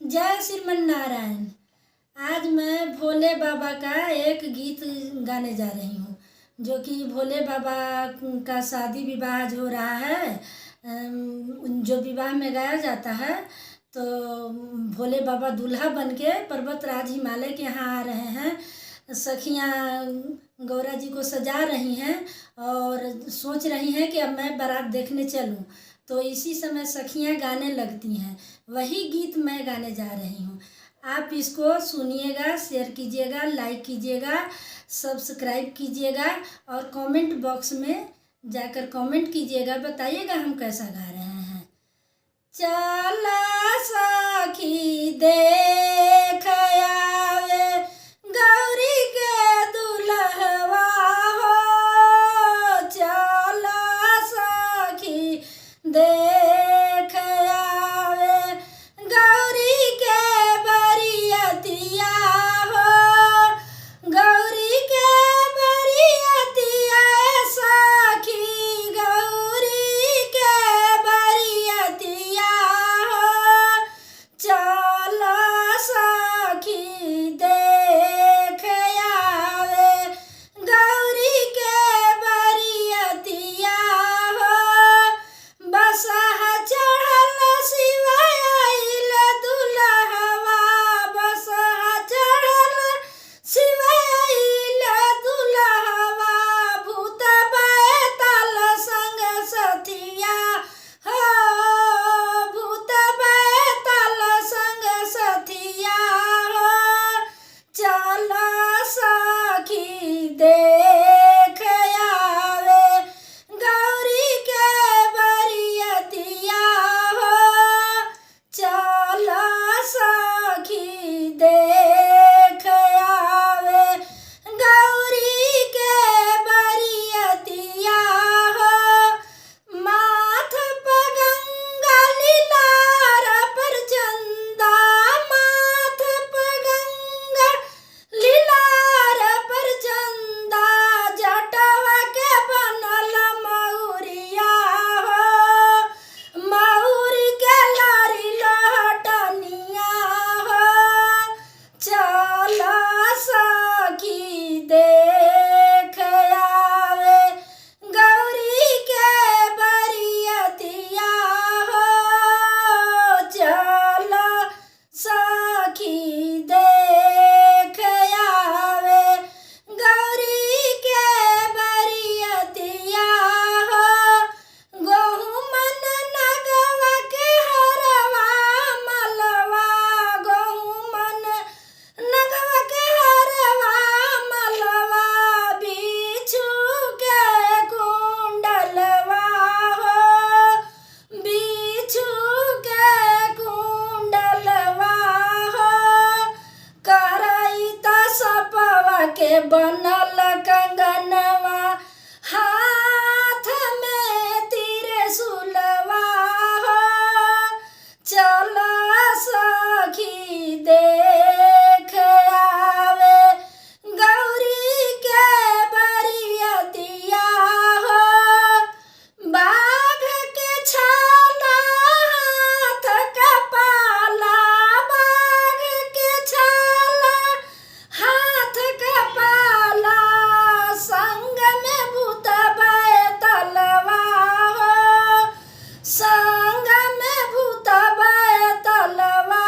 जय श्रीमन नारायण। आज मैं भोले बाबा का एक गीत गाने जा रही हूँ, जो कि भोले बाबा का शादी विवाह जो हो रहा है, जो विवाह में गाया जाता है। तो भोले बाबा दूल्हा बन के पर्वतराज हिमालय के यहाँ आ रहे हैं। सखियाँ गौरा जी को सजा रही हैं और सोच रही हैं कि अब मैं बारात देखने चलूं। तो इसी समय सखियाँ गाने लगती हैं, वही गीत मैं गाने जा रही हूँ। आप इसको सुनिएगा, शेयर कीजिएगा, लाइक कीजिएगा, सब्सक्राइब कीजिएगा और कमेंट बॉक्स में जाकर कमेंट कीजिएगा, बताइएगा हम कैसा गा रहे हैं। चला सखी देख आवे गौरी के दुल्हवा हो, चला सखी देख आवे गौरी के बरियतिया हो, गौरी के बरियतिया सखी, गौरी के बरियतिया हो, चला सखी देख आवे गौरी के बरियतिया हो। बसहा चढ़ल शिवाइल दुल्हवा, बसहा चढ़ल शिवाइल दुल्हवा, भूत बैतल संग सथिया हो, भूत बैतल संग सथिया हो, चला सखी देख आवे गौरी के बरियतिया हो, चला सखी देख आवे गौरी के बरियतिया हो। माथ पर गंगा लीलार पर चंदा, माथ पर गंगा लीलार पर चंदा, जटवा के बनल मौरिया हो, मौरी के लारी लहटनिया हो, चला सखी देख आवे गौरी के बरियतिया हो, चला सखी देख आवे गौरी के बरियतिया हो। गहुमन नगवा के हरवा मलवा, गहुमन नगवा के हरवा मलवा, बिच्छू के कुंडलवा हो, बिच्छू के कुंडलवा हो, करैता सपवा के बनल कंगनवा, हाथ में त्रिशूलवा हो, चला सखी देख आवे गौरी के बरियतिया हो। बाघ के छाला हाथ का पाला, बाघ के छाला हाथ का पाला, संग में भूत बैतलवा हो, संग में भूत बैतलवा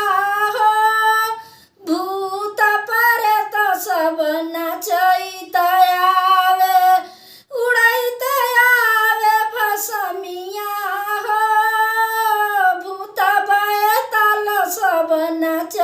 हो, भूत प्रेत सब नचैत आवे, उड़ैत आवे भसमिया हो, भूत बैतल सब नच